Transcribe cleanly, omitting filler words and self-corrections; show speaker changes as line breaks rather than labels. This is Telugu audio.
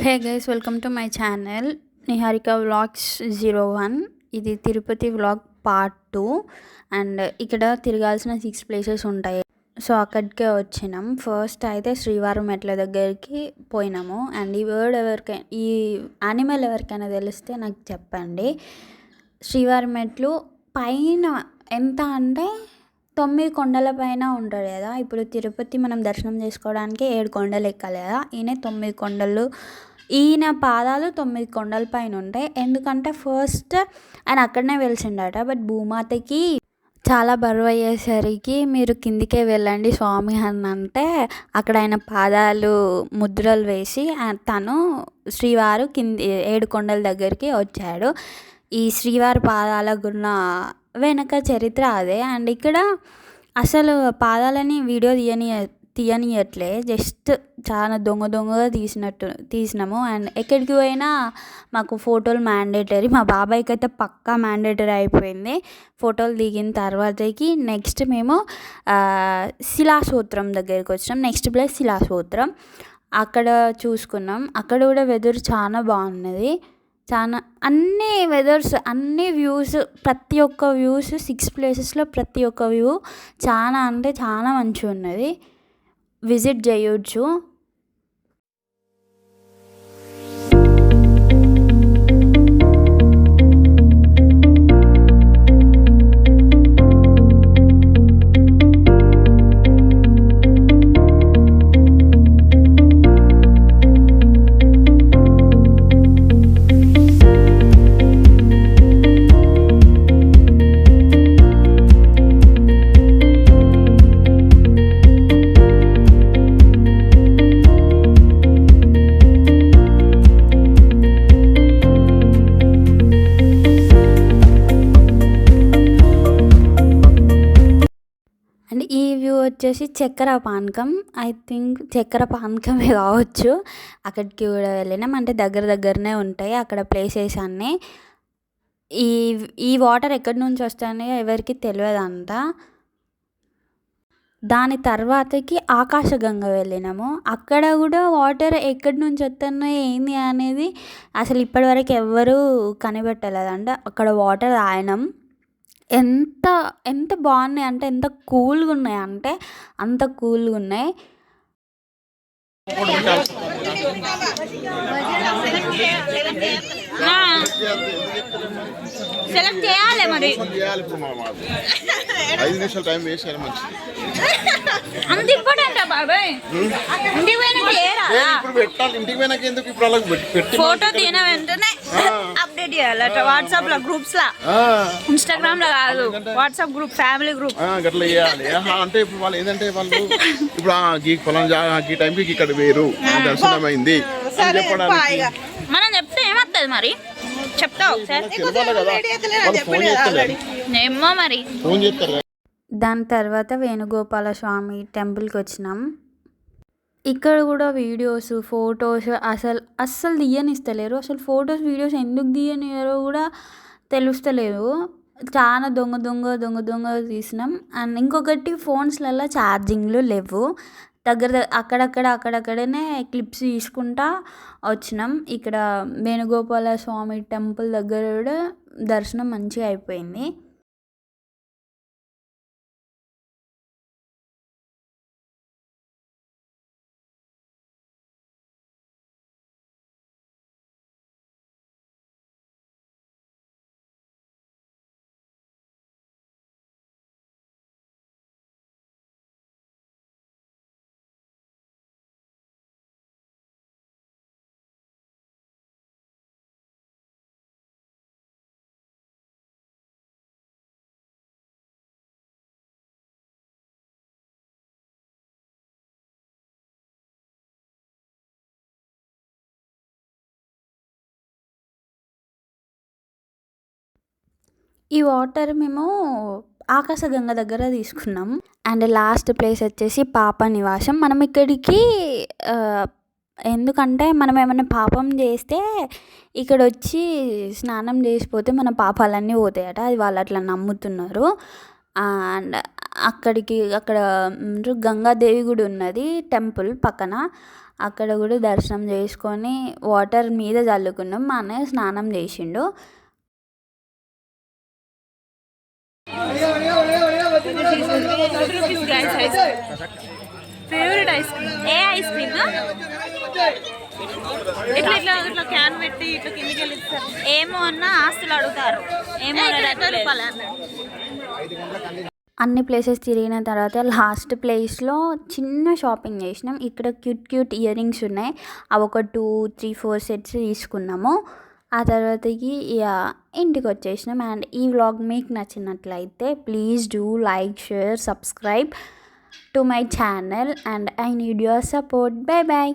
Hey guys, welcome to my channel Niharika vlogs 01. ఇది తిరుపతి వ్లాగ్ పార్ట్ 2. అండ్ ఇక్కడ తిరగాల్సిన 6 ప్లేసెస్ ఉంటాయి. సో అక్కడికే వచ్చినాం. ఫస్ట్ అయితే శ్రీవారం మెట్ల దగ్గరికి పోయినాము. అండ్ ఈ యానిమల్ ఎవరికైనా తెలిస్తే నాకు చెప్పండి. శ్రీవారం మెట్లు పైన ఎంత అంటే 9 కొండల పైన ఉంటుంది కదా. ఇప్పుడు తిరుపతి మనం దర్శనం చేసుకోవడానికి 7 కొండలు ఎక్కాలి కదా. ఈయన పాదాలు 9 కొండల పైన ఉంటాయి. ఎందుకంటే ఫస్ట్ ఆయన అక్కడనే వెలిసిండట. బట్ భూమాతకి చాలా బరువు అయ్యేసరికి మీరు కిందికే వెళ్ళండి స్వామి అని అంటే అక్కడ ఆయన పాదాలు ముద్రలు వేసి తను శ్రీవారు కింది 7 కొండల దగ్గరికి వచ్చాడు. ఈ శ్రీవారి పాదాలకున్న వెనక చరిత్ర అదే. అండ్ ఇక్కడ అసలు పాదాలని వీడియో తీయనియట్లే, జస్ట్ చాలా దొంగగా తీసినాము. అండ్ ఎక్కడికి పోయినా మాకు ఫోటోలు మ్యాండేటరీ. మా బాబాయ్కి అయితే పక్కా మ్యాండేటరీ అయిపోయింది. ఫోటోలు దిగిన తర్వాతకి నెక్స్ట్ మేము శిలాసూత్రం దగ్గరికి వచ్చినాం. Next place Shilasutram. అక్కడ చూసుకున్నాం. అక్కడ కూడా వెదర్ చాలా బాగున్నది. చాలా అన్ని వెదర్స్, అన్ని వ్యూస్, ప్రతి ఒక్క వ్యూస్ 6 ప్లేసెస్లో ప్రతి ఒక్క వ్యూ చాలా అంటే చాలా మంచిగా ఉన్నది. విజిట్ చేయొచ్చు. అండ్ ఈ వ్యూ వచ్చేసి చక్కెర పానకం. ఐ థింక్ చక్కెర పానకమే కావచ్చు. అక్కడికి కూడా వెళ్ళినాం. అంటే దగ్గరనే ఉంటాయి అక్కడ ప్లేసెస్ అన్నీ. ఈ ఈ వాటర్ ఎక్కడి నుంచి వస్తాయో ఎవరికి తెలియదంట. దాని తర్వాతకి ఆకాశగంగ వెళ్ళినాము. అక్కడ కూడా వాటర్ ఎక్కడి నుంచి వస్తున్నాయి ఏంది అనేది అసలు ఇప్పటివరకు ఎవ్వరూ కనిపెట్టలేదంట. అక్కడ వాటర్ తాగినాం. ఎంత ఎంత బాగున్నాయి అంటే ఎంత కూల్గా ఉన్నాయి అంటే అంత కూల్గా ఉన్నాయి. సెలెక్ట్ చేయాలి మరి. 5 నిమిషాలు టైం వేస్ట్ చేయాలి. మంచిది. అంత ఇంపార్టెంట్ బాబాయ్. ఇంటికి పెట్టాలి. ఇంటికి పోయినాక ఎందుకు ఇప్పుడు అలా పెట్టి ఫోటో తీన వెంటనే అప్డేట్ చేయాలట వాట్సాప్ లో, గ్రూప్స్ లా, ఇన్స్టాగ్రామ్ లో కాదు, వాట్సాప్ గ్రూప్, ఫ్యామిలీ గ్రూప్ అట్లా చేయాలి. అంటే ఇప్పుడు వాళ్ళు ఏంటంటే వాళ్ళు ఇప్పుడు ఈ టైంకి ఇక్కడ వేరు దర్శనం అయింది చెప్పడానికి మనం చెప్తే ఏమవుతుంది మరి? చెప్తావు ఏమో మరి. దాని తర్వాత వేణుగోపాల స్వామి టెంపుల్కి వచ్చినాం. ఇక్కడ కూడా వీడియోస్, ఫొటోస్ అస్సలు తీయనిస్తలేరు. అసలు ఫొటోస్, వీడియోస్ ఎందుకు తీయనియరో కూడా తెలుస్తలేదు. చాలా దొంగ తీసినాం. అండ్ ఇంకొకటి ఫోన్స్లలో ఛార్జింగ్లు లేవు. అక్కడక్కడనే క్లిప్స్ తీసుకుంటా వచ్చినాం. ఇక్కడ వేణుగోపాల స్వామి టెంపుల్ దగ్గర కూడా దర్శనం మంచిగా అయిపోయింది. ఈ వాటర్ మేము ఆకాశగంగ దగ్గర తీసుకున్నాం. అండ్ లాస్ట్ ప్లేస్ వచ్చేసి పాప నివాసం. మనం ఇక్కడికి ఎందుకంటే మనం ఏమైనా పాపం చేస్తే ఇక్కడ వచ్చి స్నానం చేసిపోతే మన పాపాలన్నీ పోతాయట. అది వాళ్ళు అట్లా నమ్ముతున్నారు. అండ్ అక్కడ గంగాదేవి గుడి ఉన్నది టెంపుల్ పక్కన. అక్కడ కూడా దర్శనం చేసుకొని వాటర్ మీద చల్లుకున్నాం. మా అన్నయ్య స్నానం చేసిండు.
ఫేవరెట్ ఐస్ క్రీమ్ ఏ ఐస్ క్రీమ్ ఇట్లా ఇట్లా ఇట్లా క్యాన్ పెట్టి ఇట్లా కిందికి వెళ్ళిస్తారు. ఏమో అన్న ఆస్తులు అడుగుతారు. ఏమో
అన్ని ప్లేసెస్ తిరిగిన తర్వాత లాస్ట్ ప్లేస్లో చిన్న షాపింగ్ చేసినాం. ఇక్కడ క్యూట్ క్యూట్ ఇయర్ రింగ్స్ ఉన్నాయి. అవి ఒక 2, 3, 4 సెట్స్ తీసుకున్నాము. ఆ తర్వాతకి ఇంటికి వచ్చేసినాం. అండ్ ఈ వ్లాగ్ మీకు నచ్చినట్లయితే please do like, share, subscribe to my channel and I need your support. Bye bye.